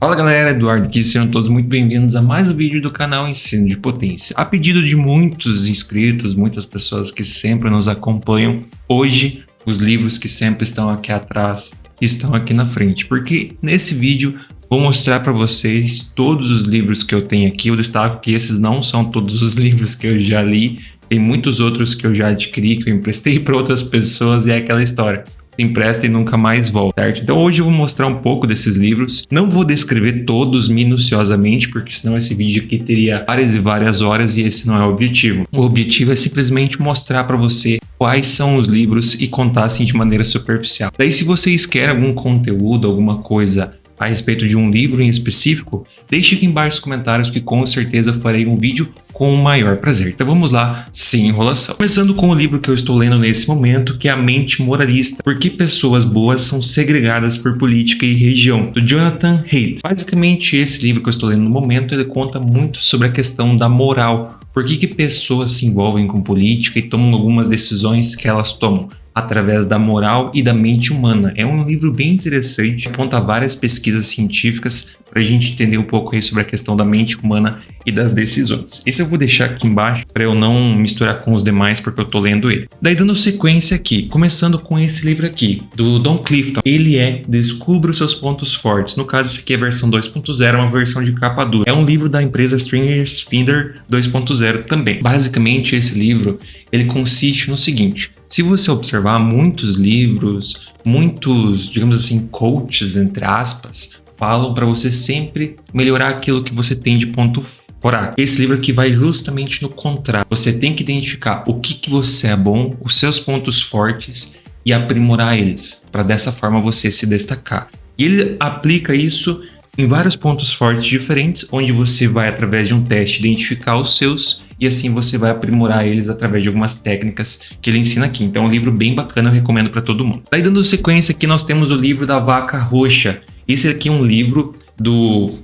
Fala galera, Eduardo aqui, sejam todos muito bem-vindos a mais um vídeo do canal Ensino de Potência. A pedido de muitos inscritos, muitas pessoas que sempre nos acompanham, hoje os livros que sempre estão aqui atrás estão aqui na frente, porque nesse vídeo vou mostrar para vocês todos os livros que eu tenho aqui. Eu destaco que esses não são todos os livros que eu já li, tem muitos outros que eu já adquiri, que eu emprestei para outras pessoas e é aquela história. Se empresta e nunca mais volta, certo? Então hoje eu vou mostrar um pouco desses livros. Não vou descrever todos minuciosamente, porque senão esse vídeo aqui teria várias e várias horas e esse não é o objetivo. O objetivo é simplesmente mostrar para você quais são os livros e contar assim de maneira superficial. Daí se vocês querem algum conteúdo, alguma coisa a respeito de um livro em específico, deixe aqui embaixo nos comentários que com certeza farei um vídeo com o maior prazer. Então vamos lá, sem enrolação. Começando com o livro que eu estou lendo nesse momento, que é A Mente Moralista, Por que Pessoas Boas São Segregadas por Política e Religião, do Jonathan Haidt. Basicamente, esse livro que eu estou lendo no momento, ele conta muito sobre a questão da moral. Por que pessoas se envolvem com política e tomam algumas decisões que elas tomam através da moral e da mente humana. É um livro bem interessante, aponta várias pesquisas científicas para a gente entender um pouco aí sobre a questão da mente humana e das decisões. Esse eu vou deixar aqui embaixo para eu não misturar com os demais, porque eu tô lendo ele. Daí dando sequência aqui, começando com esse livro aqui, do Don Clifton. Ele é Descubra os Seus Pontos Fortes. No caso, esse aqui é a versão 2.0, uma versão de capa dura. É um livro da empresa Finder 2.0 também. Basicamente, esse livro, ele consiste no seguinte: se você observar muitos livros, muitos, digamos assim, coaches, entre aspas, falam para você sempre melhorar aquilo que você tem de ponto fraco. Esse livro aqui vai justamente no contrário. Você tem que identificar o que você é bom, os seus pontos fortes e aprimorar eles, para dessa forma você se destacar. E ele aplica isso em vários pontos fortes diferentes, onde você vai, através de um teste, identificar os seus e assim você vai aprimorar eles através de algumas técnicas que ele ensina aqui. Então é um livro bem bacana, eu recomendo para todo mundo. Daí dando sequência aqui, nós temos o livro da Vaca Roxa. Esse aqui é um livro do...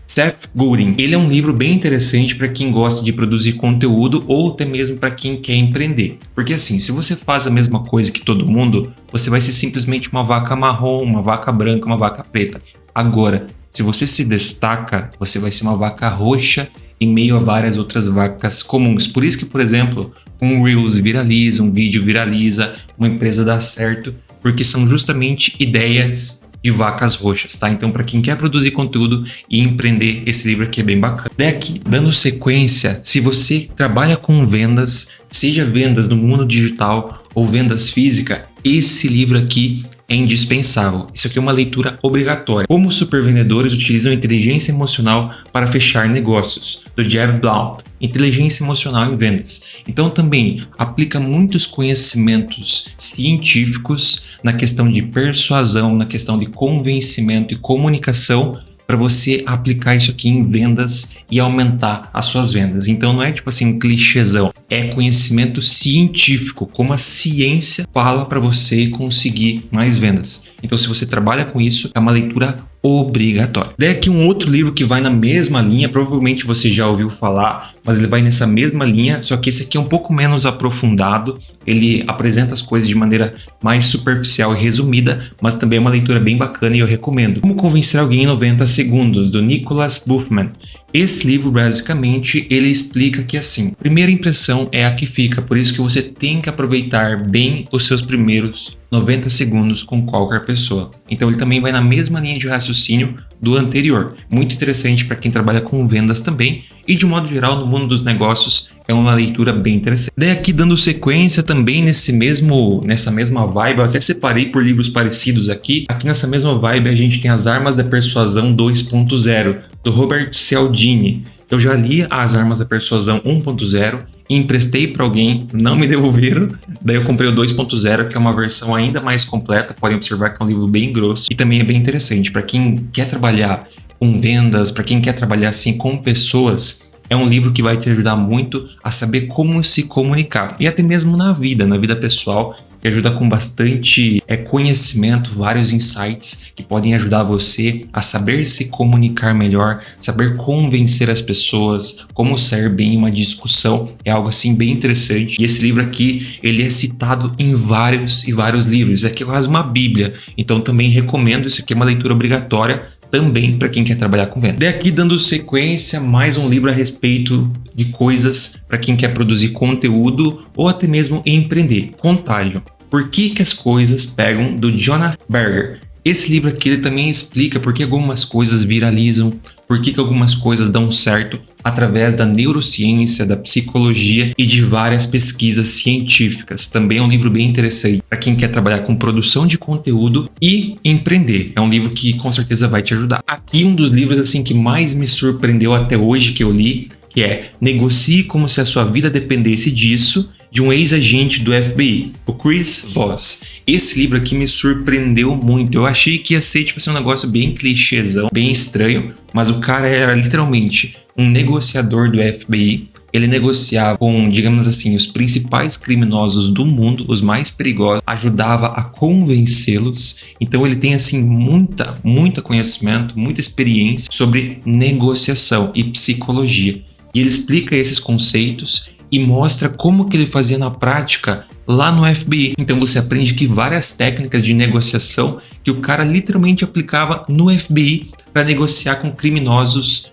Seth Godin. Ele é um livro bem interessante para quem gosta de produzir conteúdo ou até mesmo para quem quer empreender. Porque assim, se você faz a mesma coisa que todo mundo, você vai ser simplesmente uma vaca marrom, uma vaca branca, uma vaca preta. Agora, se você se destaca, você vai ser uma vaca roxa em meio a várias outras vacas comuns. Por isso que, por exemplo, um Reels viraliza, um vídeo viraliza, uma empresa dá certo, porque são justamente ideias de vacas roxas, tá? Então, para quem quer produzir conteúdo e empreender, esse livro aqui é bem bacana. Daqui, dando sequência, se você trabalha com vendas, seja vendas no mundo digital ou vendas física, esse livro aqui é indispensável. Isso aqui é uma leitura obrigatória. Como supervendedores utilizam inteligência emocional para fechar negócios, do Jeb Blount. Inteligência emocional em vendas. Então também aplica muitos conhecimentos científicos na questão de persuasão, na questão de convencimento e comunicação, para você aplicar isso aqui em vendas e aumentar as suas vendas. Então não é tipo assim um clichêzão, é conhecimento científico, como a ciência fala para você conseguir mais vendas. Então se você trabalha com isso, é uma leitura obrigatória. Daí aqui um outro livro que vai na mesma linha, provavelmente você já ouviu falar, mas ele vai nessa mesma linha, só que esse aqui é um pouco menos aprofundado, ele apresenta as coisas de maneira mais superficial e resumida, mas também é uma leitura bem bacana e eu recomendo. Como Convencer Alguém em 90 Segundos, do Nicholas Buffman. Esse livro, basicamente, ele explica que assim, primeira impressão é a que fica, por isso que você tem que aproveitar bem os seus primeiros 90 segundos com qualquer pessoa. Então ele também vai na mesma linha de raciocínio do anterior. Muito interessante para quem trabalha com vendas também e de modo geral no mundo dos negócios é uma leitura bem interessante. Daí aqui dando sequência também nessa mesma vibe, eu até separei por livros parecidos aqui. Aqui nessa mesma vibe a gente tem As Armas da Persuasão 2.0, do Robert Cialdini. Eu já li As Armas da Persuasão 1.0 e emprestei para alguém, não me devolveram. Daí eu comprei o 2.0, que é uma versão ainda mais completa. Podem observar que é um livro bem grosso e também é bem interessante para quem quer trabalhar com vendas, para quem quer trabalhar assim com pessoas. É um livro que vai te ajudar muito a saber como se comunicar e até mesmo na vida pessoal. Que ajuda com bastante conhecimento, vários insights que podem ajudar você a saber se comunicar melhor, saber convencer as pessoas, como sair bem em uma discussão. É algo assim bem interessante. E esse livro aqui, ele é citado em vários livros. Isso aqui é quase uma bíblia. Então também recomendo, isso aqui é uma leitura obrigatória. também para quem quer trabalhar com venda. Daqui, dando sequência, mais um livro a respeito de coisas para quem quer produzir conteúdo ou até mesmo empreender. Contágio. Por que as coisas pegam, do Jonathan Berger. Esse livro aqui ele também explica por que algumas coisas viralizam, por que algumas coisas dão certo através da neurociência, da psicologia e de várias pesquisas científicas. Também é um livro bem interessante para quem quer trabalhar com produção de conteúdo e empreender. É um livro que com certeza vai te ajudar. Aqui um dos livros assim que mais me surpreendeu até hoje que eu li, que é Negocie como se a sua vida dependesse disso, de um ex-agente do FBI, o Chris Voss. Esse livro aqui me surpreendeu muito. Eu achei que ia ser um negócio bem clichêzão, bem estranho, mas o cara era literalmente um negociador do FBI. Ele negociava com, digamos assim, os principais criminosos do mundo, os mais perigosos, ajudava a convencê-los. Então ele tem assim muita conhecimento, muita experiência sobre negociação e psicologia. E ele explica esses conceitos e mostra como que ele fazia na prática lá no FBI. Então você aprende que várias técnicas de negociação que o cara literalmente aplicava no FBI para negociar com criminosos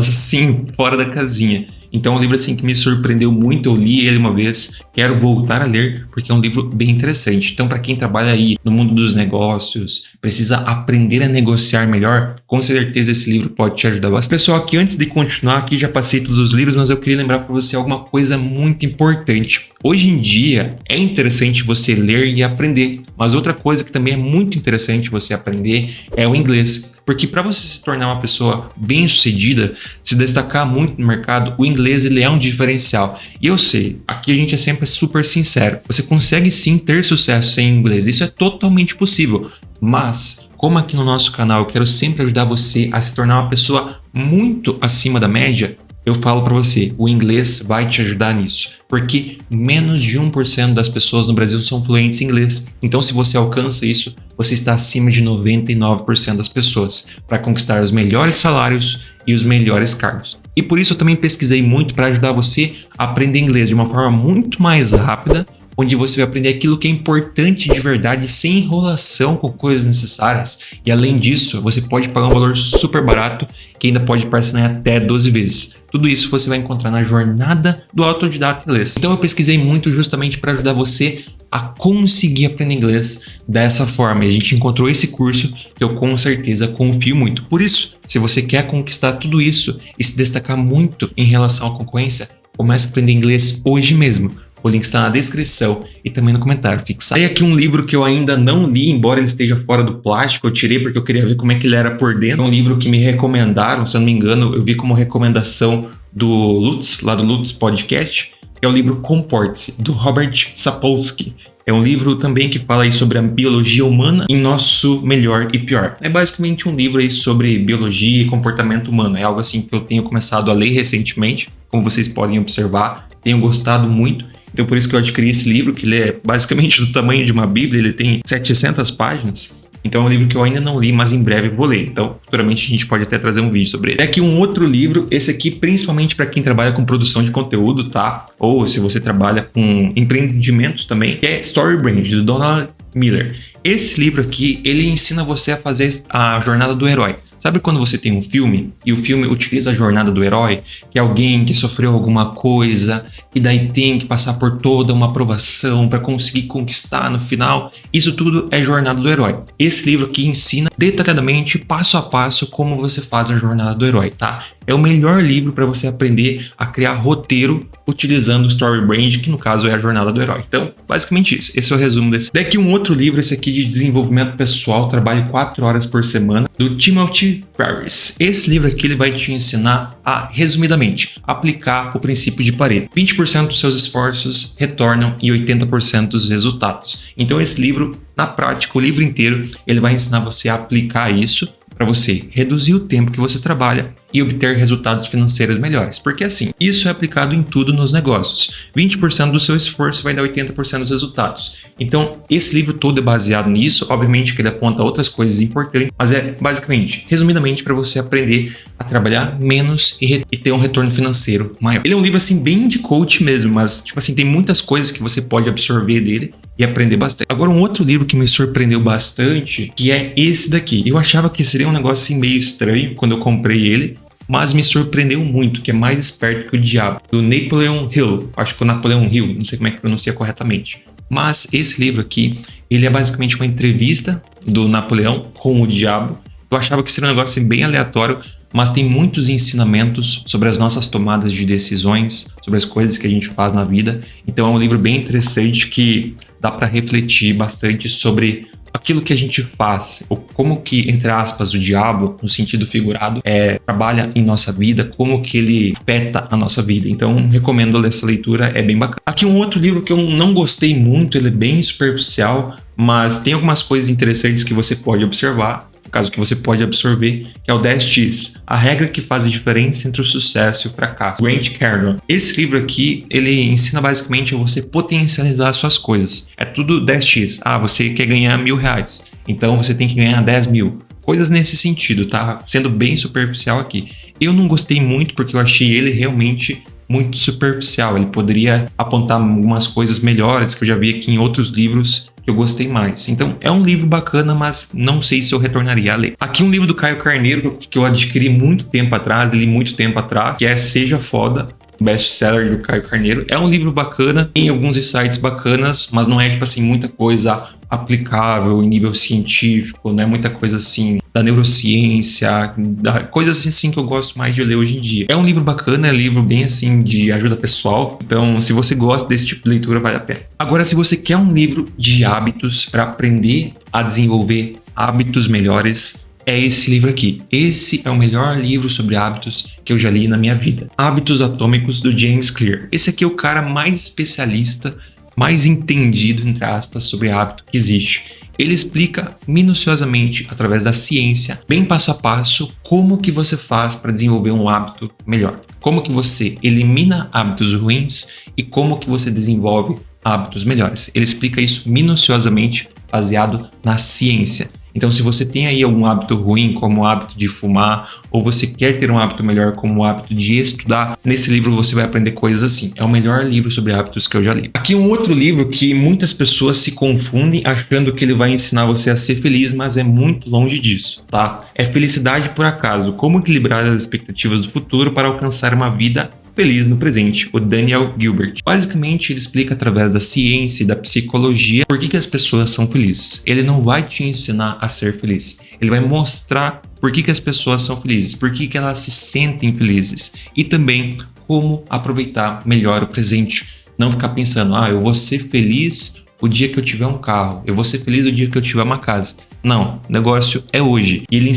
sim, fora da casinha. Então é um livro assim que me surpreendeu muito, eu li ele uma vez, quero voltar a ler porque é um livro bem interessante. Então para quem trabalha aí no mundo dos negócios, precisa aprender a negociar melhor, com certeza esse livro pode te ajudar bastante. Pessoal, aqui antes de continuar, aqui já passei todos os livros, mas eu queria lembrar para você alguma coisa muito importante. Hoje em dia é interessante você ler e aprender, mas outra coisa que também é muito interessante você aprender é o inglês. Porque para você se tornar uma pessoa bem-sucedida, se destacar muito no mercado, o inglês ele é um diferencial. E eu sei, aqui a gente é sempre super sincero. Você consegue sim ter sucesso sem inglês, isso é totalmente possível. Mas, como aqui no nosso canal eu quero sempre ajudar você a se tornar uma pessoa muito acima da média, eu falo para você, o inglês vai te ajudar nisso, porque menos de 1% das pessoas no Brasil são fluentes em inglês. Então, se você alcança isso, você está acima de 99% das pessoas para conquistar os melhores salários e os melhores cargos. E por isso eu também pesquisei muito para ajudar você a aprender inglês de uma forma muito mais rápida, onde você vai aprender aquilo que é importante de verdade, sem enrolação com coisas necessárias. E além disso, você pode pagar um valor super barato, que ainda pode parcelar até 12 vezes. Tudo isso você vai encontrar na jornada do autodidata inglês. Então eu pesquisei muito justamente para ajudar você a conseguir aprender inglês dessa forma. E a gente encontrou esse curso que eu com certeza confio muito. Por isso, se você quer conquistar tudo isso e se destacar muito em relação à concorrência, comece a aprender inglês hoje mesmo. O link está na descrição e também no comentário fixado. Aí aqui um livro que eu ainda não li, embora ele esteja fora do plástico, eu tirei porque eu queria ver como é que ele era por dentro. É um livro que me recomendaram, se eu não me engano, eu vi como recomendação do Lutz, lá do Lutz Podcast, que é o livro Comporte-se, do Robert Sapolsky. É um livro também que fala aí sobre a biologia humana em Nosso Melhor e Pior. É basicamente um livro aí sobre biologia e comportamento humano. É algo assim que eu tenho começado a ler recentemente, como vocês podem observar, tenho gostado muito. Então por isso que eu adquiri esse livro, que ele é basicamente do tamanho de uma bíblia, ele tem 700 páginas. Então é um livro que eu ainda não li, mas em breve vou ler. Então, futuramente a gente pode até trazer um vídeo sobre ele. É aqui um outro livro, esse aqui principalmente para quem trabalha com produção de conteúdo, tá? Ou se você trabalha com empreendimentos também, que é Story Brand, do Donald Miller. Esse livro aqui, ele ensina você a fazer a jornada do herói. Sabe quando você tem um filme e o filme utiliza a jornada do herói, que é alguém que sofreu alguma coisa e daí tem que passar por toda uma aprovação para conseguir conquistar no final? Isso tudo é jornada do herói. Esse livro aqui ensina detalhadamente, passo a passo, como você faz a jornada do herói, tá? É o melhor livro para você aprender a criar roteiro utilizando o Story Brand, que no caso é a jornada do herói. Então, basicamente isso. Esse é o resumo desse. Daqui um outro livro, esse aqui de desenvolvimento pessoal, trabalho 4 horas por semana, do Timothy Ferriss. Esse livro aqui ele vai te ensinar a, resumidamente, aplicar o princípio de Pareto. 20% dos seus esforços retornam e 80% dos resultados. Então esse livro, na prática, o livro inteiro, ele vai ensinar você a aplicar isso para você reduzir o tempo que você trabalha e obter resultados financeiros melhores. Porque assim, isso é aplicado em tudo nos negócios. 20% do seu esforço vai dar 80% dos resultados. Então, esse livro todo é baseado nisso. Obviamente que ele aponta outras coisas importantes, mas é basicamente, resumidamente, para você aprender a trabalhar menos e ter um retorno financeiro maior. Ele é um livro assim bem de coach mesmo, mas tipo assim, tem muitas coisas que você pode absorver dele e aprender bastante. Agora, um outro livro que me surpreendeu bastante, que é esse daqui. Eu achava que seria um negócio assim, meio estranho quando eu comprei ele, mas me surpreendeu muito, que é Mais Esperto que o Diabo, do Napoleon Hill. Acho que é o Napoleon Hill, não sei como é que pronuncia corretamente. Mas esse livro aqui, ele é basicamente uma entrevista do Napoleão com o diabo. Eu achava que seria um negócio assim, bem aleatório, mas tem muitos ensinamentos sobre as nossas tomadas de decisões, sobre as coisas que a gente faz na vida. Então é um livro bem interessante que dá para refletir bastante sobre aquilo que a gente faz, ou como que, entre aspas, o diabo, no sentido figurado, trabalha em nossa vida, como que ele afeta a nossa vida. Então, recomendo ler essa leitura, é bem bacana. Aqui um outro livro que eu não gostei muito, ele é bem superficial, mas tem algumas coisas interessantes que você pode observar, no caso que você pode absorver, que é o 10X, a regra que faz a diferença entre o sucesso e o fracasso. Grant Cardone. Esse livro aqui, ele ensina basicamente a você potencializar as suas coisas. É tudo 10X. Você quer ganhar R$1.000, então você tem que ganhar 10 mil. Coisas nesse sentido, tá? Sendo bem superficial aqui. Eu não gostei muito porque eu achei ele realmente muito superficial. Ele poderia apontar algumas coisas melhores que eu já vi aqui em outros livros que eu gostei mais. Então, é um livro bacana, mas não sei se eu retornaria a ler. Aqui um livro do Caio Carneiro que eu adquiri li muito tempo atrás, que é Seja Foda, best-seller do Caio Carneiro. É um livro bacana, tem alguns insights bacanas, mas não é, tipo assim, muita coisa aplicável em nível científico, não é muita coisa assim da neurociência, coisas assim que eu gosto mais de ler hoje em dia. É um livro bacana, é um livro bem assim de ajuda pessoal, então se você gosta desse tipo de leitura, vale a pena. Agora, se você quer um livro de hábitos para aprender a desenvolver hábitos melhores, é esse livro aqui. Esse é o melhor livro sobre hábitos que eu já li na minha vida. Hábitos Atômicos, do James Clear. Esse aqui é o cara mais especialista, mais entendido, entre aspas, sobre hábito que existe. Ele explica minuciosamente, através da ciência, bem passo a passo, como que você faz para desenvolver um hábito melhor. Como que você elimina hábitos ruins e como que você desenvolve hábitos melhores. Ele explica isso minuciosamente, baseado na ciência. Então, se você tem aí algum hábito ruim, como o hábito de fumar, ou você quer ter um hábito melhor, como o hábito de estudar, nesse livro você vai aprender coisas assim. É o melhor livro sobre hábitos que eu já li. Aqui um outro livro que muitas pessoas se confundem achando que ele vai ensinar você a ser feliz, mas é muito longe disso, tá? É Felicidade por Acaso, como equilibrar as expectativas do futuro para alcançar uma vida feliz no presente, o Daniel Gilbert. Basicamente, ele explica através da ciência e da psicologia por que as pessoas são felizes. Ele não vai te ensinar a ser feliz. Ele vai mostrar por que as pessoas são felizes, por que elas se sentem felizes e também como aproveitar melhor o presente. Não ficar pensando, eu vou ser feliz o dia que eu tiver um carro, eu vou ser feliz o dia que eu tiver uma casa. Não, o negócio é hoje. E ele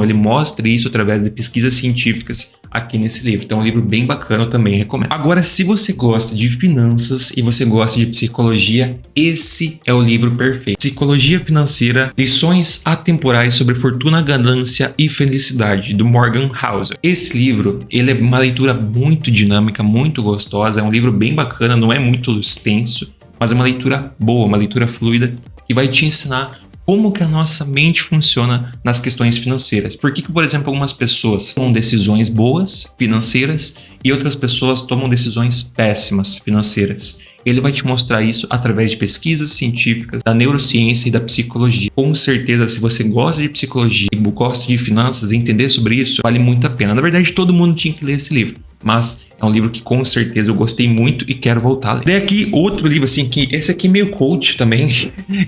ele mostra isso através de pesquisas científicas aqui nesse livro. Então é um livro bem bacana, eu também recomendo. Agora, se você gosta de finanças e você gosta de psicologia, esse é o livro perfeito. Psicologia Financeira, Lições Atemporais sobre Fortuna, Ganância e Felicidade, do Morgan Housel. Esse livro, ele é uma leitura muito dinâmica, muito gostosa, é um livro bem bacana, não é muito extenso, mas é uma leitura boa, uma leitura fluida, que vai te ensinar como que a nossa mente funciona nas questões financeiras. Por que, por exemplo, algumas pessoas tomam decisões boas financeiras e outras pessoas tomam decisões péssimas financeiras? Ele vai te mostrar isso através de pesquisas científicas, da neurociência e da psicologia. Com certeza, se você gosta de psicologia e gosta de finanças, entender sobre isso vale muito a pena. Na verdade, todo mundo tinha que ler esse livro, mas é um livro que com certeza eu gostei muito e quero voltar a ler. Tem aqui outro livro, assim, que esse aqui é meio coach também,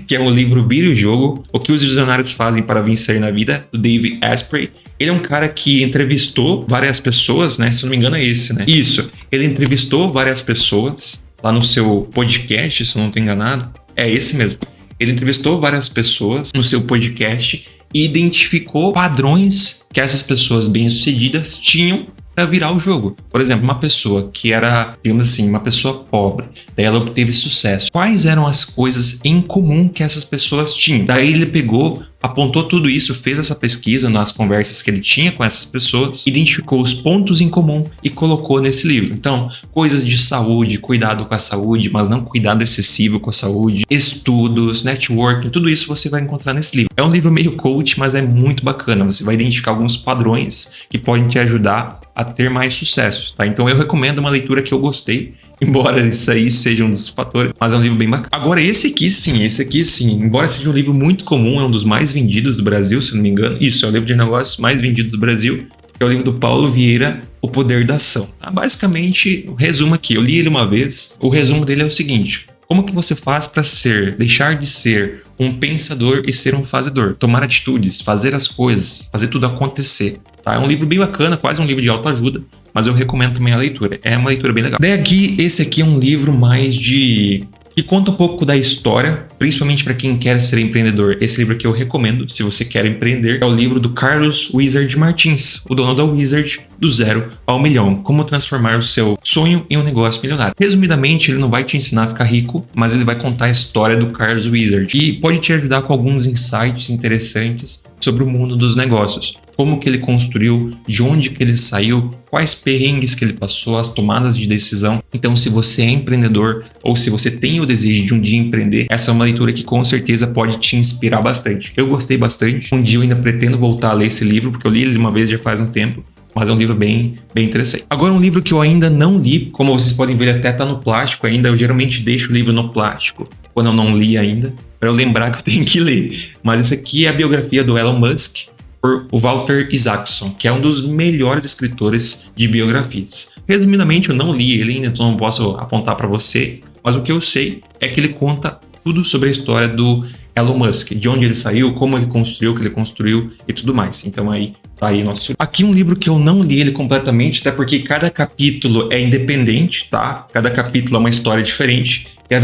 que é o livro Vire o Jogo, O que os Visionários Fazem para Vencer na Vida, do Dave Asprey. Ele é um cara que entrevistou várias pessoas, né? Se eu não me engano é esse, né? Isso, ele entrevistou várias pessoas lá no seu podcast, se eu não estou enganado. É esse mesmo. Ele entrevistou várias pessoas no seu podcast e identificou padrões que essas pessoas bem-sucedidas tinham para virar o jogo. Por exemplo, uma pessoa que era, digamos assim, uma pessoa pobre, daí ela obteve sucesso. Quais eram as coisas em comum que essas pessoas tinham? Daí ele pegou, apontou tudo isso, fez essa pesquisa nas conversas que ele tinha com essas pessoas, identificou os pontos em comum e colocou nesse livro. Então, coisas de saúde, cuidado com a saúde, mas não cuidado excessivo com a saúde, estudos, networking, tudo isso você vai encontrar nesse livro. É um livro meio coach, mas é muito bacana. Você vai identificar alguns padrões que podem te ajudar a ter mais sucesso, tá? Então eu recomendo uma leitura que eu gostei, embora isso aí seja um dos fatores, mas é um livro bem bacana. Agora esse aqui sim, embora seja um livro muito comum, é um dos mais vendidos do Brasil, se não me engano. Isso, é o livro de negócios mais vendido do Brasil, que é o livro do Paulo Vieira, O Poder da Ação. Basicamente, o resumo aqui, eu li ele uma vez, o resumo dele é o seguinte: como que você faz para deixar de ser um pensador e ser um fazedor? Tomar atitudes, fazer as coisas, fazer tudo acontecer. Tá? É um livro bem bacana, quase um livro de autoajuda, mas eu recomendo também a leitura. É uma leitura bem legal. Daí aqui, esse aqui é um livro mais que conta um pouco da história, principalmente para quem quer ser empreendedor. Esse livro aqui eu recomendo, se você quer empreender, é o livro do Carlos Wizard Martins, o dono da Wizard, do 0 ao milhão. Como transformar o seu sonho em um negócio milionário. Resumidamente, ele não vai te ensinar a ficar rico, mas ele vai contar a história do Carlos Wizard e pode te ajudar com alguns insights interessantes sobre o mundo dos negócios. Como que ele construiu, de onde que ele saiu, quais perrengues que ele passou, as tomadas de decisão. Então, se você é empreendedor ou se você tem o desejo de um dia empreender, essa é uma leitura que com certeza pode te inspirar bastante. Eu gostei bastante. Um dia eu ainda pretendo voltar a ler esse livro, porque eu li ele uma vez já faz um tempo. Mas é um livro bem interessante. Agora, um livro que eu ainda não li, como vocês podem ver, ele até tá no plástico ainda. Eu geralmente deixo o livro no plástico quando eu não li ainda, para eu lembrar que eu tenho que ler. Mas esse aqui é a biografia do Elon Musk, por o Walter Isaacson, que é um dos melhores escritores de biografias. Resumidamente, eu não li ele ainda, então não posso apontar para você, mas o que eu sei é que ele conta tudo sobre a história do Elon Musk, de onde ele saiu, como ele construiu, o que ele construiu e tudo mais. Então aí tá aí nosso... Aqui um livro que eu não li ele completamente, até porque cada capítulo é independente, tá? Cada capítulo é uma história diferente. É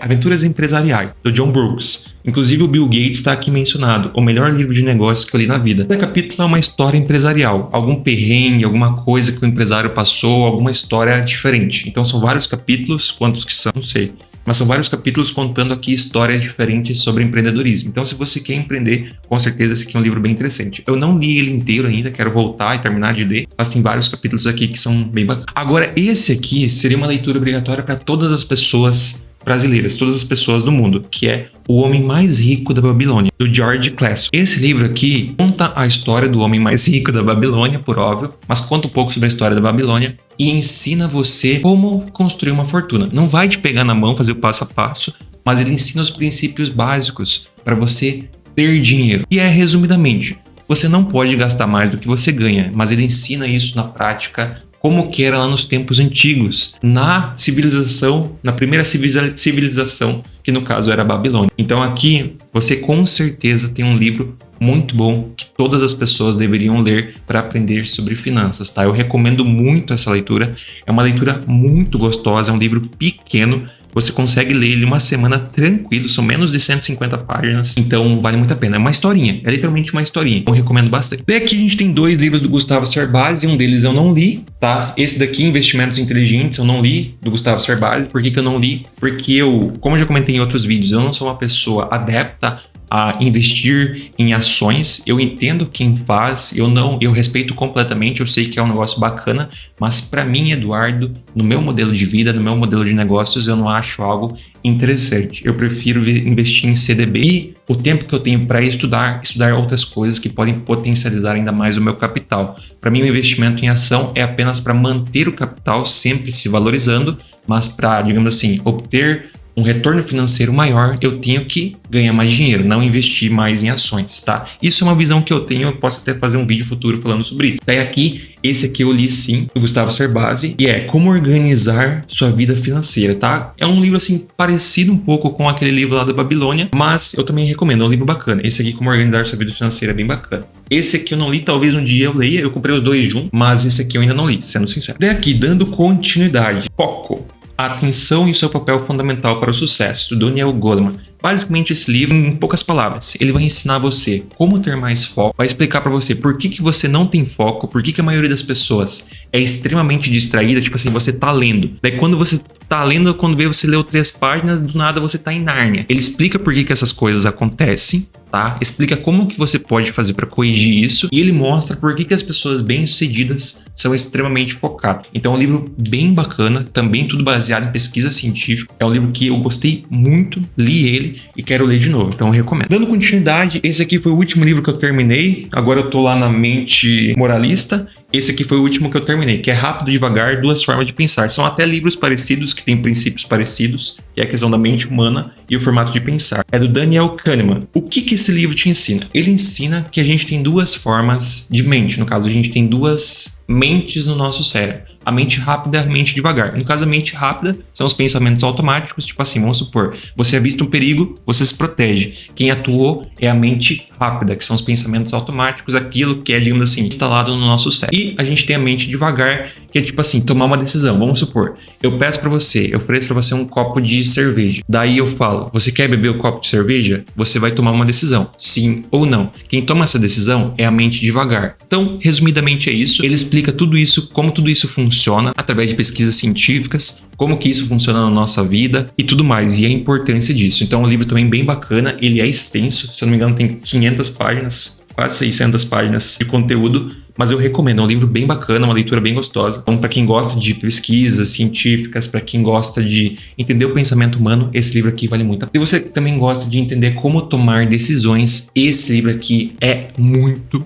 Aventuras Empresariais, do John Brooks. Inclusive o Bill Gates está aqui mencionado, o melhor livro de negócios que eu li na vida. Cada capítulo é uma história empresarial, algum perrengue, alguma coisa que o empresário passou, alguma história diferente. Então são vários capítulos, quantos que são, não sei. Mas são vários capítulos contando aqui histórias diferentes sobre empreendedorismo. Então, se você quer empreender, com certeza esse aqui é um livro bem interessante. Eu não li ele inteiro ainda, quero voltar e terminar de ler, mas tem vários capítulos aqui que são bem bacanas. Agora, esse aqui seria uma leitura obrigatória para todas as pessoas brasileiras, todas as pessoas do mundo, que é O Homem Mais Rico da Babilônia, do George Clason. Esse livro aqui conta a história do homem mais rico da Babilônia, por óbvio, mas conta um pouco sobre a história da Babilônia e ensina você como construir uma fortuna. Não vai te pegar na mão, fazer o passo a passo, mas ele ensina os princípios básicos para você ter dinheiro. E resumidamente, você não pode gastar mais do que você ganha, mas ele ensina isso na prática, como que era lá nos tempos antigos, na primeira civilização, que no caso era a Babilônia. Então aqui você com certeza tem um livro muito bom que todas as pessoas deveriam ler para aprender sobre finanças, tá? Eu recomendo muito essa leitura, é uma leitura muito gostosa, é um livro pequeno, você consegue ler ele uma semana tranquilo, são menos de 150 páginas, então vale muito a pena. É uma historinha, é literalmente uma historinha, eu recomendo bastante. Daí aqui a gente tem 2 livros do Gustavo Cerbasi, um deles eu não li, tá? Esse daqui, Investimentos Inteligentes, eu não li, do Gustavo Cerbasi. Por que eu não li? Porque como eu já comentei em outros vídeos, eu não sou uma pessoa adepta a investir em ações. Eu entendo quem faz, eu respeito completamente, eu sei que é um negócio bacana, mas para mim, Eduardo, no meu modelo de vida, no meu modelo de negócios, eu não acho algo interessante. Eu prefiro investir em CDB e o tempo que eu tenho para estudar outras coisas que podem potencializar ainda mais o meu capital. Para mim, o investimento em ação é apenas para manter o capital sempre se valorizando, mas para, digamos assim, obter um retorno financeiro maior, eu tenho que ganhar mais dinheiro, não investir mais em ações, tá? Isso é uma visão que eu tenho, eu posso até fazer um vídeo futuro falando sobre isso. Daí aqui, esse aqui eu li sim, do Gustavo Cerbasi, e é Como Organizar Sua Vida Financeira, tá? É um livro assim, parecido um pouco com aquele livro lá da Babilônia, mas eu também recomendo, é um livro bacana. Esse aqui, Como Organizar Sua Vida Financeira, é bem bacana. Esse aqui eu não li, talvez um dia eu leia, eu comprei os 2 juntos, mas esse aqui eu ainda não li, sendo sincero. Daí aqui, dando continuidade, foco. A atenção e o seu papel fundamental para o sucesso, do Daniel Goleman. Basicamente, esse livro, em poucas palavras, ele vai ensinar você como ter mais foco, vai explicar para você por que você não tem foco, por que a maioria das pessoas é extremamente distraída, tipo assim, você tá lendo. Daí quando você tá lendo, quando vê você leu 3 páginas, do nada você tá em Nárnia. Ele explica por que essas coisas acontecem, tá? Explica como que você pode fazer para corrigir isso e ele mostra por que as pessoas bem-sucedidas são extremamente focadas. Então é um livro bem bacana, também tudo baseado em pesquisa científica. É um livro que eu gostei muito, li ele e quero ler de novo, então eu recomendo. Dando continuidade, esse aqui foi o último livro que eu terminei, agora eu tô lá na Mente Moralista. Esse aqui foi o último que eu terminei, que é Rápido e Devagar, Duas Formas de Pensar. São até livros parecidos, que têm princípios parecidos, que é a questão da mente humana e o formato de pensar. É do Daniel Kahneman. O que esse livro te ensina? Ele ensina que a gente tem duas formas de mente. No caso, a gente tem duas mentes no nosso cérebro. A mente rápida e a mente devagar. No caso, a mente rápida são os pensamentos automáticos, tipo assim, vamos supor, você avista um perigo, você se protege. Quem atuou é a mente rápida, que são os pensamentos automáticos, aquilo que é, digamos assim, instalado no nosso cérebro. E a gente tem a mente devagar, que é tipo assim, tomar uma decisão. Vamos supor, eu peço pra você, eu ofereço pra você um copo de cerveja. Daí eu falo, você quer beber o copo de cerveja? Você vai tomar uma decisão, sim ou não. Quem toma essa decisão é a mente devagar. Então, resumidamente é isso. Ele explica tudo isso, como tudo isso funciona através de pesquisas científicas, como que isso funciona na nossa vida e tudo mais, e a importância disso. Então, é um livro também bem bacana, ele é extenso, se eu não me engano tem 500 páginas, quase 600 páginas de conteúdo, mas eu recomendo, é um livro bem bacana, uma leitura bem gostosa. Então, para quem gosta de pesquisas científicas, para quem gosta de entender o pensamento humano, esse livro aqui vale muito. Se você também gosta de entender como tomar decisões, esse livro aqui é muito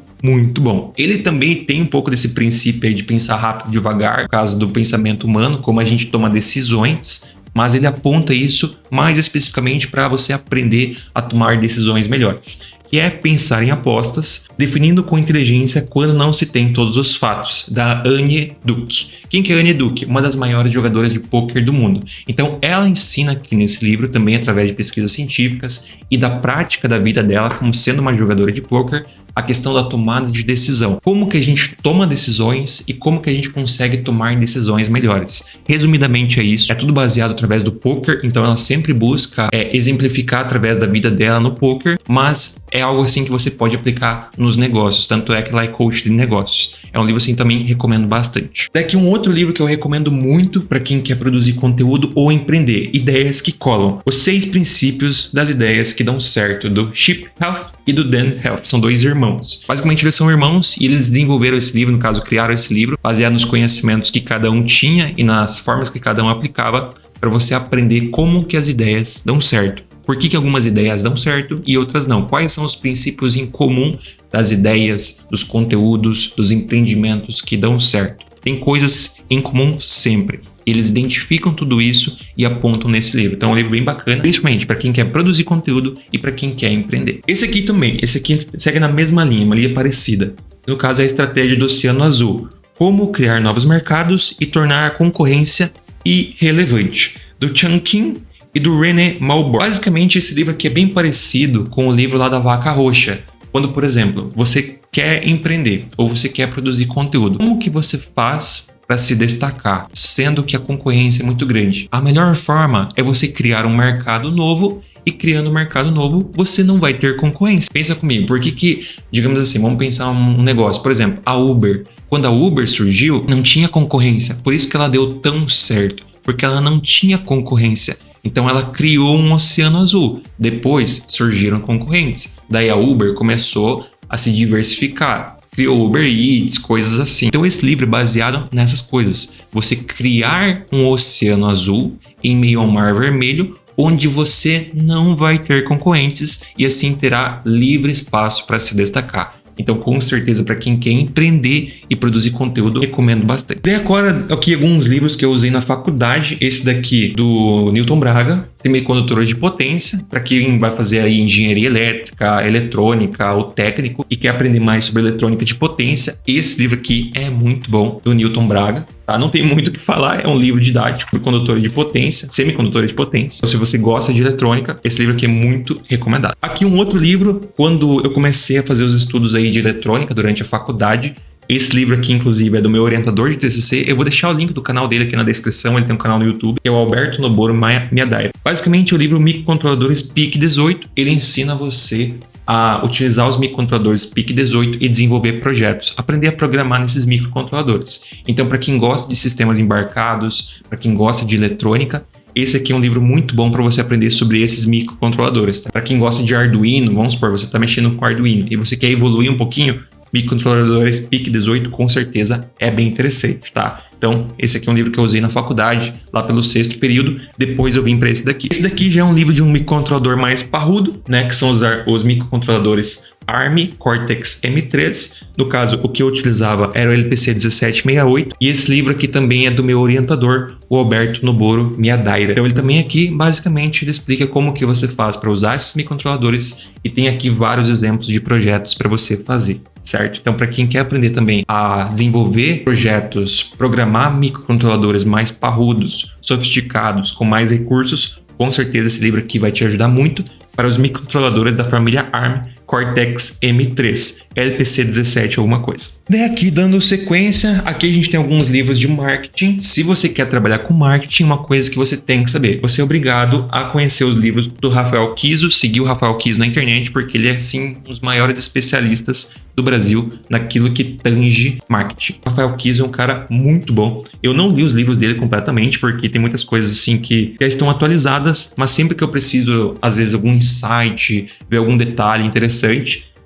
bom. Ele também tem um pouco desse princípio aí de pensar rápido e devagar, no caso do pensamento humano, como a gente toma decisões, mas ele aponta isso mais especificamente para você aprender a tomar decisões melhores, que é pensar em apostas, definindo com inteligência quando não se tem todos os fatos, da Annie Duke. Quem que é a Annie Duke? Uma das maiores jogadoras de pôquer do mundo. Então, ela ensina aqui nesse livro, também através de pesquisas científicas e da prática da vida dela como sendo uma jogadora de pôquer, a questão da tomada de decisão. Como que a gente toma decisões e como que a gente consegue tomar decisões melhores. Resumidamente é isso. É tudo baseado através do poker, então ela sempre busca exemplificar através da vida dela no poker, mas é algo assim que você pode aplicar nos negócios, tanto é que ela é coach de negócios. É um livro assim também recomendo bastante. Daqui um outro livro que eu recomendo muito para quem quer produzir conteúdo ou empreender, Ideias que Colam. Os 6 princípios das ideias que dão certo, do Chip Heath e do Dan Heath. São 2 irmãos. Basicamente eles são irmãos e eles desenvolveram esse livro, no caso criaram esse livro, baseado nos conhecimentos que cada um tinha e nas formas que cada um aplicava para você aprender como que as ideias dão certo. Por que algumas ideias dão certo e outras não? Quais são os princípios em comum das ideias, dos conteúdos, dos empreendimentos que dão certo? Tem coisas em comum sempre. Eles identificam tudo isso e apontam nesse livro. Então é um livro bem bacana, principalmente para quem quer produzir conteúdo e para quem quer empreender. Esse aqui segue na mesma linha, uma linha parecida. No caso, é a estratégia do Oceano Azul. Como criar novos mercados e tornar a concorrência irrelevante. Do Chan Kim e do René Malbord. Basicamente, esse livro aqui é bem parecido com o livro lá da Vaca Roxa. Quando, por exemplo, você quer empreender ou você quer produzir conteúdo, como que você faz para se destacar, sendo que a concorrência é muito grande? A melhor forma é você criar um mercado novo, e criando um mercado novo, você não vai ter concorrência. Pensa comigo, por que, digamos assim, vamos pensar um negócio, por exemplo, a Uber. Quando a Uber surgiu, não tinha concorrência, por isso que ela deu tão certo, porque ela não tinha concorrência. Então ela criou um oceano azul. Depois surgiram concorrentes. Daí a Uber começou a se diversificar. Criou Uber Eats, coisas assim. Então esse livro é baseado nessas coisas. Você criar um oceano azul em meio ao mar vermelho, onde você não vai ter concorrentes e assim terá livre espaço para se destacar. Então, com certeza, para quem quer empreender e produzir conteúdo, recomendo bastante. Daí agora, aqui alguns livros que eu usei na faculdade. Esse daqui, do Newton Braga, Semicondutor de Potência, para quem vai fazer aí engenharia elétrica, eletrônica ou técnico e quer aprender mais sobre eletrônica de potência. Esse livro aqui é muito bom, do Newton Braga. Tá? Não tem muito o que falar, é um livro didático de condutor de potência, semicondutor de potência. Então, se você gosta de eletrônica, esse livro aqui é muito recomendado. Aqui um outro livro, quando eu comecei a fazer os estudos aí de eletrônica durante a faculdade. Esse livro aqui, inclusive, é do meu orientador de TCC. Eu vou deixar o link do canal dele aqui na descrição. Ele tem um canal no YouTube, que é o Alberto Noboro Miyadai. Basicamente, o livro Microcontroladores PIC-18, ele ensina você a utilizar os microcontroladores PIC-18 e desenvolver projetos, aprender a programar nesses microcontroladores. Então, para quem gosta de sistemas embarcados, para quem gosta de eletrônica, esse aqui é um livro muito bom para você aprender sobre esses microcontroladores. Tá? Para quem gosta de Arduino, vamos supor, você está mexendo com Arduino e você quer evoluir um pouquinho, microcontroladores PIC-18 com certeza é bem interessante, tá? Então, esse aqui é um livro que eu usei na faculdade, lá pelo 6º período, depois eu vim para esse daqui. Esse daqui já é um livro de um microcontrolador mais parrudo, né? Que são os microcontroladores ARM Cortex-M3. No caso, o que eu utilizava era o LPC 1768. E esse livro aqui também é do meu orientador, o Alberto Noboro Miyadaira. Então ele também aqui, basicamente, ele explica como que você faz para usar esses microcontroladores e tem aqui vários exemplos de projetos para você fazer, certo? Então para quem quer aprender também a desenvolver projetos, programar microcontroladores mais parrudos, sofisticados, com mais recursos, com certeza esse livro aqui vai te ajudar muito para os microcontroladores da família ARM Cortex-M3, LPC 17 alguma coisa. Daí aqui, dando sequência, aqui a gente tem alguns livros de marketing. Se você quer trabalhar com marketing, uma coisa que você tem que saber, você é obrigado a conhecer os livros do Rafael Kiso, seguir o Rafael Kiso na internet, porque ele é, assim, um dos maiores especialistas do Brasil naquilo que tange marketing. O Rafael Kiso é um cara muito bom. Eu não li os livros dele completamente, porque tem muitas coisas assim que já estão atualizadas, mas sempre que eu preciso, às vezes, algum insight, ver algum detalhe interessante,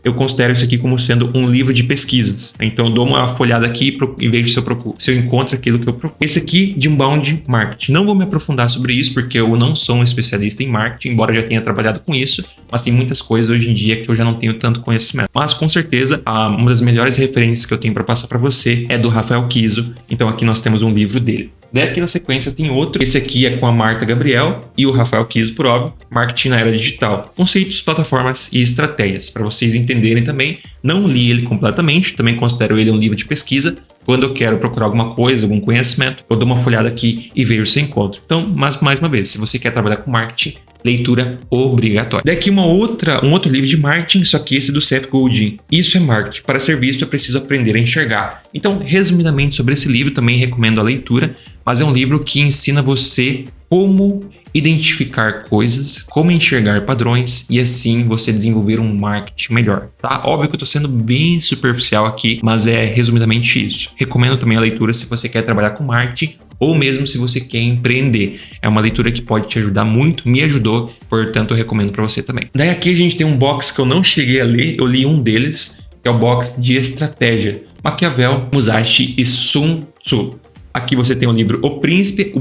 eu considero isso aqui como sendo um livro de pesquisas. Então eu dou uma folhada aqui e vejo se eu encontro aquilo que eu procuro. Esse aqui de Inbound Marketing. Não vou me aprofundar sobre isso, porque eu não sou um especialista em marketing, embora já tenha trabalhado com isso, mas tem muitas coisas hoje em dia que eu já não tenho tanto conhecimento. Mas com certeza, uma das melhores referências que eu tenho para passar para você é do Rafael Kiso. Então aqui nós temos um livro dele. Daí aqui na sequência tem outro, esse aqui é com a Marta Gabriel e o Rafael Kiso, por óbvio, Marketing na Era Digital, conceitos, plataformas e estratégias, para vocês entenderem também. Não li ele completamente, também considero ele um livro de pesquisa. Quando eu quero procurar alguma coisa, algum conhecimento, eu dou uma folhada aqui e vejo se eu encontro. Então, mais uma vez, se você quer trabalhar com marketing, leitura obrigatória. Daqui um outro livro de marketing, só que esse do Seth Godin. Isso é marketing. Para ser visto, eu preciso aprender a enxergar. Então, resumidamente sobre esse livro, também recomendo a leitura, mas é um livro que ensina você como identificar coisas, como enxergar padrões e assim você desenvolver um marketing melhor, tá? Óbvio que eu tô sendo bem superficial aqui, mas é resumidamente isso. Recomendo também a leitura se você quer trabalhar com marketing ou mesmo se você quer empreender. É uma leitura que pode te ajudar muito, me ajudou, portanto eu recomendo para você também. Daí aqui a gente tem um box que eu não cheguei a ler, eu li um deles, que é o box de estratégia. Maquiavel, Musashi e Sun Tzu. Aqui você tem o livro O Príncipe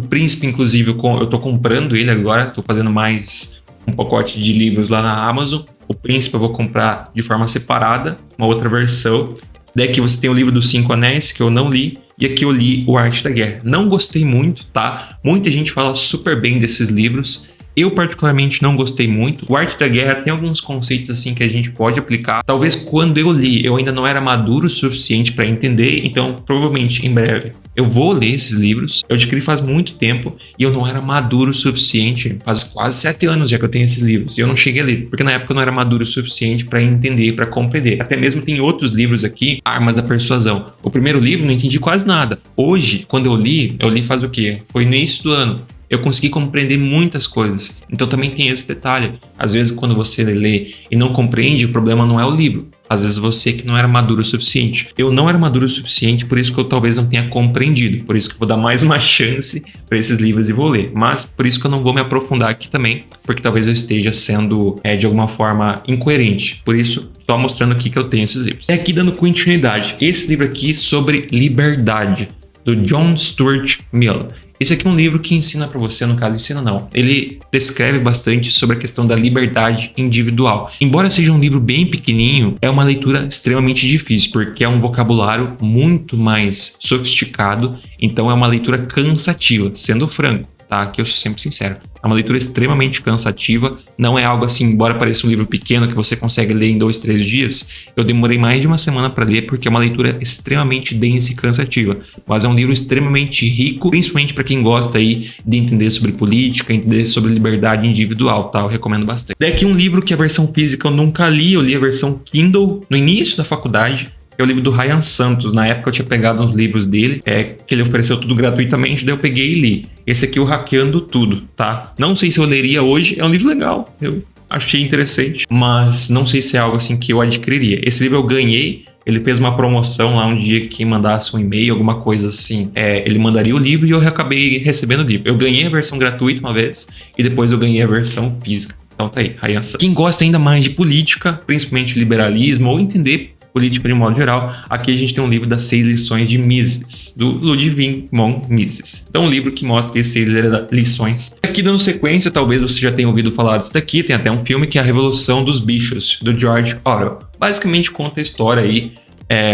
inclusive eu tô comprando ele agora, tô fazendo mais um pacote de livros lá na Amazon. O Príncipe eu vou comprar de forma separada, uma outra versão. Daí aqui você tem o livro dos 5 Anéis, que eu não li, e aqui eu li O Arte da Guerra. Não gostei muito, tá? Muita gente fala super bem desses livros. Eu particularmente não gostei muito. O Arte da Guerra tem alguns conceitos assim que a gente pode aplicar. Talvez quando eu li, eu ainda não era maduro o suficiente para entender, então provavelmente em breve eu vou ler esses livros. Eu adquiri faz muito tempo e eu não era maduro o suficiente. Faz quase 7 anos já que eu tenho esses livros e eu não cheguei a ler, porque na época eu não era maduro o suficiente para entender, para compreender. Até mesmo tem outros livros aqui, Armas da Persuasão. O primeiro livro não entendi quase nada. Hoje, quando eu li faz o quê? Foi no início do ano. Eu consegui compreender muitas coisas. Então também tem esse detalhe. Às vezes quando você lê e não compreende, o problema não é o livro. Às vezes você que não era maduro o suficiente. Eu não era maduro o suficiente, por isso que eu talvez não tenha compreendido. Por isso que eu vou dar mais uma chance para esses livros e vou ler. Mas por isso que eu não vou me aprofundar aqui também, porque talvez eu esteja sendo de alguma forma incoerente. Por isso, só mostrando aqui que eu tenho esses livros. E aqui dando continuidade. Esse livro aqui sobre liberdade, do John Stuart Mill. Esse aqui é um livro que ensina para você, no caso ensina não, ele descreve bastante sobre a questão da liberdade individual. Embora seja um livro bem pequenininho, é uma leitura extremamente difícil, porque é um vocabulário muito mais sofisticado, então é uma leitura cansativa, sendo franco, tá? Que eu sou sempre sincero. É uma leitura extremamente cansativa, não é algo assim, embora pareça um livro pequeno que você consegue ler em 2, 3 dias, eu demorei mais de uma semana para ler porque é uma leitura extremamente densa e cansativa, mas é um livro extremamente rico, principalmente para quem gosta aí de entender sobre política, entender sobre liberdade individual, tá? Eu recomendo bastante. Daí aqui um livro que a versão física eu nunca li, eu li a versão Kindle no início da faculdade, é o livro do Ryan Santos. Na época eu tinha pegado uns livros dele, que ele ofereceu tudo gratuitamente, daí eu peguei e li. Esse aqui, o Hackeando Tudo, tá? Não sei se eu leria hoje, é um livro legal, eu achei interessante, mas não sei se é algo assim que eu adquiriria. Esse livro eu ganhei, ele fez uma promoção lá um dia que mandasse um e-mail, alguma coisa assim, ele mandaria o livro e eu acabei recebendo o livro. Eu ganhei a versão gratuita uma vez e depois eu ganhei a versão física. Então tá aí, Ryan Santos. Quem gosta ainda mais de política, principalmente liberalismo, ou entender política de modo geral. Aqui a gente tem um livro das 6 lições de Mises, do Ludwig von Mises. Então, um livro que mostra as 6 lições. Aqui, dando sequência, talvez você já tenha ouvido falar disso daqui, tem até um filme que é A Revolução dos Bichos, do George Orwell. Basicamente conta a história aí,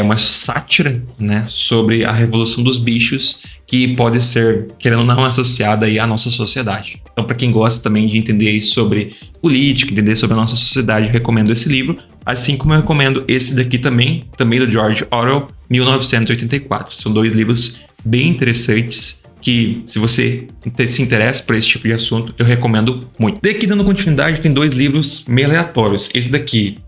uma sátira, né, sobre a revolução dos bichos, que pode ser, querendo ou não, associada aí à nossa sociedade. Então, para quem gosta também de entender sobre política, entender sobre a nossa sociedade, eu recomendo esse livro, assim como eu recomendo esse daqui também do George Orwell, 1984. São 2 livros bem interessantes que, se você se interessa por esse tipo de assunto, eu recomendo muito. Daqui, dando continuidade, tem 2 livros meio aleatórios. Esse daqui,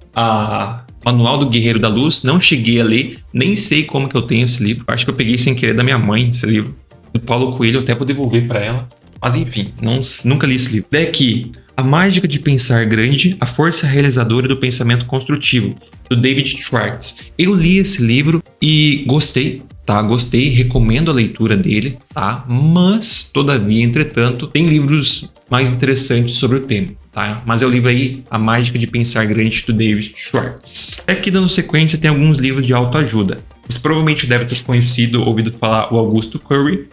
Manual do Guerreiro da Luz, não cheguei a ler, nem sei como que eu tenho esse livro. Acho que eu peguei sem querer da minha mãe esse livro, do Paulo Coelho, eu até vou devolver para ela. Mas enfim, nunca li esse livro. Daqui, A Mágica de Pensar Grande, a Força Realizadora do Pensamento Construtivo, do David Schwartz. Eu li esse livro e gostei, tá? Gostei, recomendo a leitura dele, tá? Mas, todavia, entretanto, tem livros mais interessantes sobre o tema, tá? Mas é o livro aí, A Mágica de Pensar Grande, do David Schwartz. Aqui, dando sequência, tem alguns livros de autoajuda. Você provavelmente deve ter ouvido falar o Augusto Curry,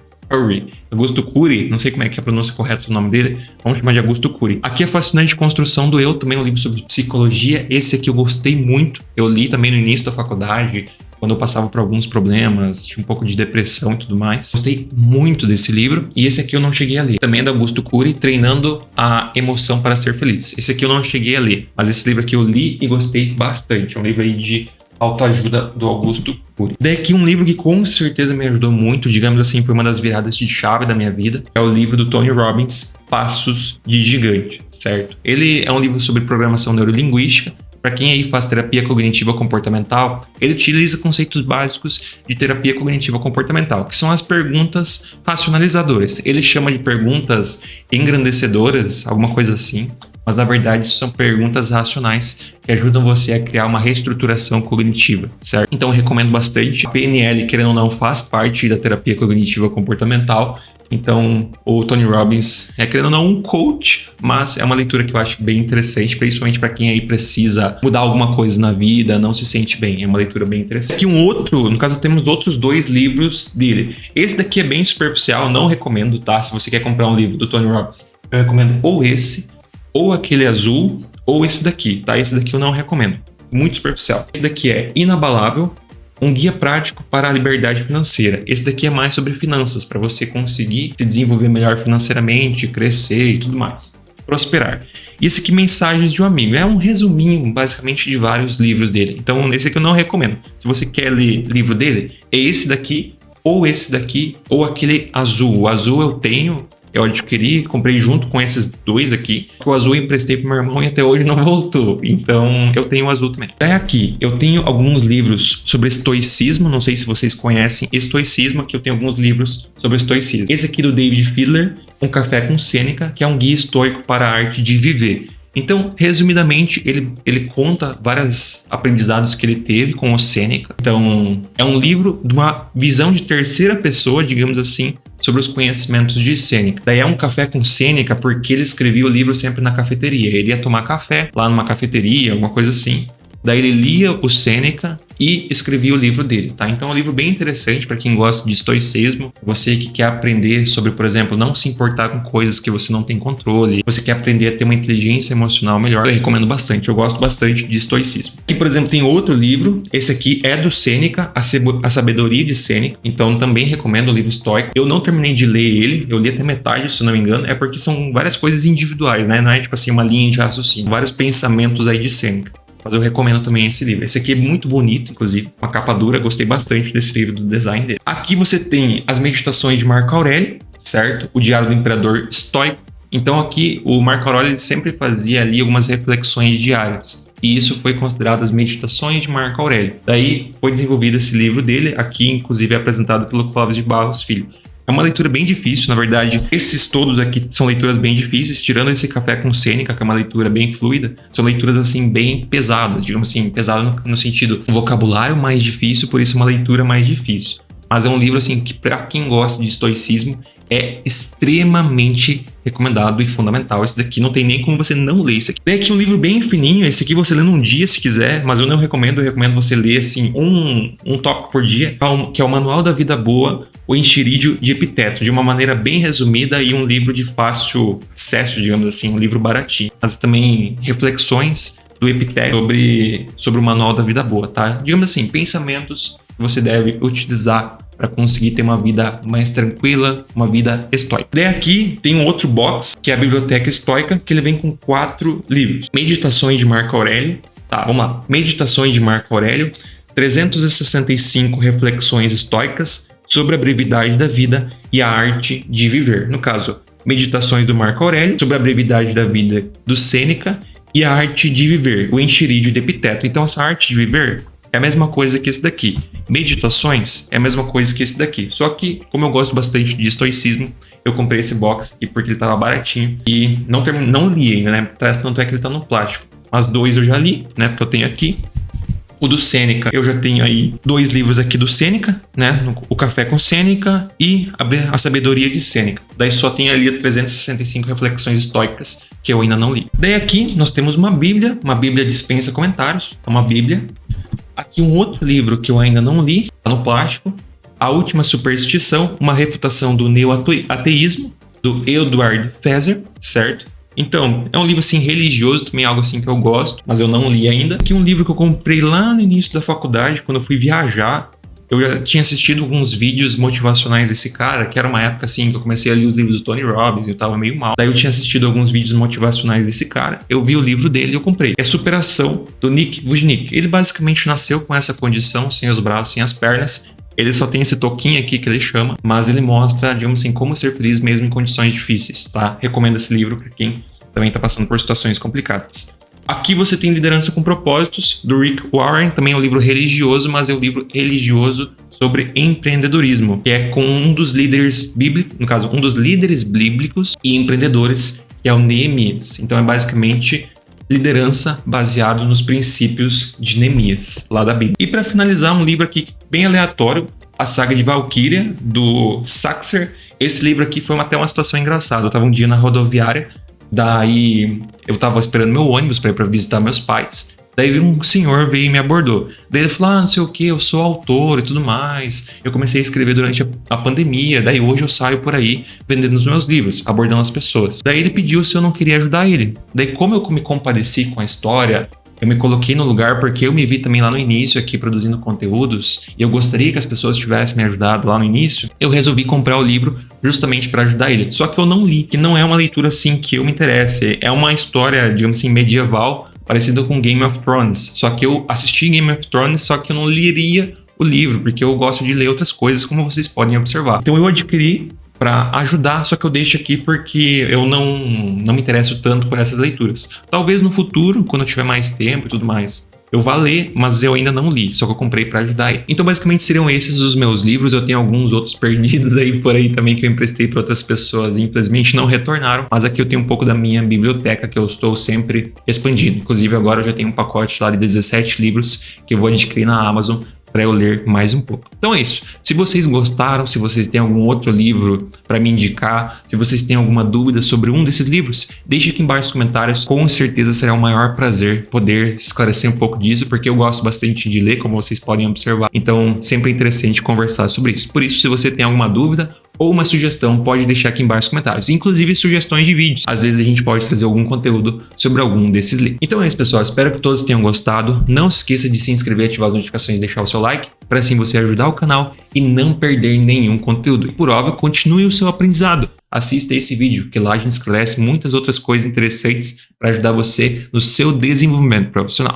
não sei como é que é a pronúncia correta do nome dele, vamos chamar de Augusto Curry. Aqui A Fascinante Construção do Eu, também é um livro sobre psicologia. Esse aqui eu gostei muito, eu li também no início da faculdade, quando eu passava por alguns problemas, tinha um pouco de depressão e tudo mais. Gostei muito desse livro, e esse aqui eu não cheguei a ler. Também é do Augusto Curry, Treinando a Emoção para Ser Feliz. Esse aqui eu não cheguei a ler, mas esse livro aqui eu li e gostei bastante. É um livro aí de autoajuda do Augusto Curry. Daqui um livro que com certeza me ajudou muito, digamos assim, foi uma das viradas de chave da minha vida, é o livro do Tony Robbins, Passos de Gigante, certo? Ele é um livro sobre programação neurolinguística. Para quem aí faz terapia cognitiva comportamental, ele utiliza conceitos básicos de terapia cognitiva comportamental, que são as perguntas racionalizadoras. Ele chama de perguntas engrandecedoras, alguma coisa assim, mas na verdade isso são perguntas racionais que ajudam você a criar uma reestruturação cognitiva, certo? Então eu recomendo bastante. A PNL, querendo ou não, faz parte da terapia cognitiva comportamental. Então, o Tony Robbins é, querendo ou não, um coach, mas é uma leitura que eu acho bem interessante, principalmente para quem aí precisa mudar alguma coisa na vida, não se sente bem. É uma leitura bem interessante. Aqui um outro, no caso temos outros 2 livros dele. Esse daqui é bem superficial, não recomendo, tá? Se você quer comprar um livro do Tony Robbins, eu recomendo ou esse, ou aquele azul, ou esse daqui, tá? Esse daqui eu não recomendo. Muito superficial. Esse daqui é Inabalável, um guia prático para a liberdade financeira. Esse daqui é mais sobre finanças, para você conseguir se desenvolver melhor financeiramente, crescer e tudo mais. Prosperar. E esse aqui, Mensagens de um Amigo. É um resuminho, basicamente, de vários livros dele. Então, esse aqui eu não recomendo. Se você quer ler livro dele, é esse daqui, ou aquele azul. O azul eu tenho, eu adquiri, comprei junto com esses 2 aqui. O azul eu emprestei pro meu irmão e até hoje não voltou. Então, eu tenho o azul também. Daí aqui, eu tenho alguns livros sobre estoicismo. Não sei se vocês conhecem estoicismo. Aqui eu tenho alguns livros sobre estoicismo. Esse aqui do David Fiedler, Um Café com Sêneca, que é um guia estoico para a arte de viver. Então, resumidamente, ele conta vários aprendizados que ele teve com o Sêneca. Então, é um livro de uma visão de terceira pessoa, digamos assim, sobre os conhecimentos de Sêneca. Daí é Um Café com Sêneca porque ele escrevia o livro sempre na cafeteria. Ele ia tomar café lá numa cafeteria, alguma coisa assim. Daí ele lia o Sêneca e escrevia o livro dele, tá? Então é um livro bem interessante para quem gosta de estoicismo. Você que quer aprender sobre, por exemplo, não se importar com coisas que você não tem controle. Você quer aprender a ter uma inteligência emocional melhor. Eu recomendo bastante. Eu gosto bastante de estoicismo. Aqui, por exemplo, tem outro livro. Esse aqui é do Sêneca, A Sabedoria de Sêneca. Então também recomendo o livro estoico. Eu não terminei de ler ele. Eu li até metade, se não me engano. É porque são várias coisas individuais, né? Não é tipo assim uma linha de raciocínio. Vários pensamentos aí de Sêneca. Mas eu recomendo também esse livro. Esse aqui é muito bonito, inclusive. Uma capa dura. Gostei bastante desse livro, do design dele. Aqui você tem as meditações de Marco Aurélio, certo? O Diário do Imperador Estoico. Então aqui o Marco Aurélio ele sempre fazia ali algumas reflexões diárias. E isso foi considerado as meditações de Marco Aurélio. Daí foi desenvolvido esse livro dele. Aqui, inclusive, é apresentado pelo Clóvis de Barros Filho. É uma leitura bem difícil, na verdade. Esses todos aqui são leituras bem difíceis, tirando esse Café com Sêneca, que é uma leitura bem fluida. São leituras, assim, bem pesadas, digamos assim, pesado no sentido um vocabulário mais difícil, por isso uma leitura mais difícil. Mas é um livro, assim, que para quem gosta de estoicismo, É extremamente recomendado e fundamental. Esse daqui não tem nem como você não ler isso aqui. Tem aqui um livro bem fininho, esse aqui você lê num dia se quiser, mas eu não recomendo. Eu recomendo você ler assim um tópico por dia, que é o Manual da Vida Boa, o Enchiridion de Epiteto, de uma maneira bem resumida e um livro de fácil acesso, digamos assim, um livro baratinho. Mas também reflexões do Epiteto sobre o Manual da Vida Boa, tá? Digamos assim, pensamentos que você deve utilizar para conseguir ter uma vida mais tranquila, uma vida estoica. Daí aqui tem um outro box, que é a Biblioteca Estoica, que ele vem com 4 livros. Meditações de Marco Aurélio. Tá, vamos lá. Meditações de Marco Aurélio, 365 reflexões estoicas sobre a brevidade da vida e a arte de viver. No caso, Meditações do Marco Aurélio, sobre a brevidade da vida do Sêneca e a arte de viver, o Enchiridion de Epiteto. Então essa arte de viver é a mesma coisa que esse daqui. Meditações é a mesma coisa que esse daqui. Só que, como eu gosto bastante de estoicismo, eu comprei esse box aqui porque ele tava baratinho. E não li ainda, né? Tanto é que ele tá no plástico. As 2 eu já li, né? Porque eu tenho aqui. O do Sêneca, eu já tenho aí 2 livros aqui do Sêneca, né? O Café com Sêneca e a Sabedoria de Sêneca. Daí só tem ali 365 reflexões estoicas que eu ainda não li. Daí aqui nós temos uma Bíblia dispensa comentários. É uma Bíblia. Aqui um outro livro que eu ainda não li, tá no plástico. A Última Superstição, uma refutação do neo-ateísmo, do Edward Feser, certo? Então, é um livro assim religioso, também algo assim que eu gosto, mas eu não li ainda. Aqui um livro que eu comprei lá no início da faculdade, quando eu fui viajar. Eu já tinha assistido alguns vídeos motivacionais desse cara, que era uma época assim que eu comecei a ler os livros do Tony Robbins e eu tava meio mal. Daí eu tinha assistido alguns vídeos motivacionais desse cara, eu vi o livro dele e eu comprei. É Superação, do Nick Vujicic. Ele basicamente nasceu com essa condição, sem os braços, sem as pernas. Ele só tem esse toquinho aqui que ele chama, mas ele mostra, digamos assim, como ser feliz mesmo em condições difíceis, tá? Recomendo esse livro para quem também tá passando por situações complicadas. Aqui você tem Liderança com Propósitos, do Rick Warren, também é um livro religioso, mas é um livro religioso sobre empreendedorismo, que é com um dos líderes bíblicos, no caso, um dos líderes bíblicos e empreendedores, que é o Neemias. Então é basicamente liderança baseado nos princípios de Neemias, lá da Bíblia. E para finalizar, um livro aqui bem aleatório, A Saga de Valkyria, do Saxer. Esse livro aqui foi até uma situação engraçada. Eu estava um dia na rodoviária, daí eu tava esperando meu ônibus para ir para visitar meus pais. Daí um senhor veio e me abordou. Daí ele falou, não sei o que, eu sou autor e tudo mais. Eu comecei a escrever durante a pandemia, daí hoje eu saio por aí vendendo os meus livros, abordando as pessoas. Daí ele pediu se eu não queria ajudar ele. Daí como eu me compadeci com a história, eu me coloquei no lugar porque eu me vi também lá no início aqui produzindo conteúdos e eu gostaria que as pessoas tivessem me ajudado lá no início, eu resolvi comprar o livro justamente para ajudar ele. Só que eu não li, que não é uma leitura assim que eu me interesse. É uma história, digamos assim, medieval, parecida com Game of Thrones. Só que eu assisti Game of Thrones, só que eu não leria o livro, porque eu gosto de ler outras coisas, como vocês podem observar. Então eu adquiri para ajudar, só que eu deixo aqui porque eu não me interesso tanto por essas leituras. Talvez no futuro, quando eu tiver mais tempo e tudo mais, eu vá ler, mas eu ainda não li, só que eu comprei para ajudar ele. Então basicamente seriam esses os meus livros. Eu tenho alguns outros perdidos aí por aí também que eu emprestei para outras pessoas e infelizmente não retornaram, mas aqui eu tenho um pouco da minha biblioteca que eu estou sempre expandindo. Inclusive agora eu já tenho um pacote lá de 17 livros que eu vou adquirir na Amazon para eu ler mais um pouco. Então é isso. Se vocês gostaram, se vocês têm algum outro livro para me indicar, se vocês têm alguma dúvida sobre um desses livros, deixe aqui embaixo nos comentários. Com certeza será um maior prazer poder esclarecer um pouco disso, porque eu gosto bastante de ler, como vocês podem observar. Então sempre é interessante conversar sobre isso. Por isso, se você tem alguma dúvida ou uma sugestão, pode deixar aqui embaixo nos comentários. Inclusive sugestões de vídeos. Às vezes a gente pode trazer algum conteúdo sobre algum desses livros. Então é isso, pessoal. Espero que todos tenham gostado. Não se esqueça de se inscrever, ativar as notificações e deixar o seu like, para assim você ajudar o canal e não perder nenhum conteúdo. E por óbvio, continue o seu aprendizado. Assista esse vídeo, que lá a gente esclarece muitas outras coisas interessantes para ajudar você no seu desenvolvimento profissional.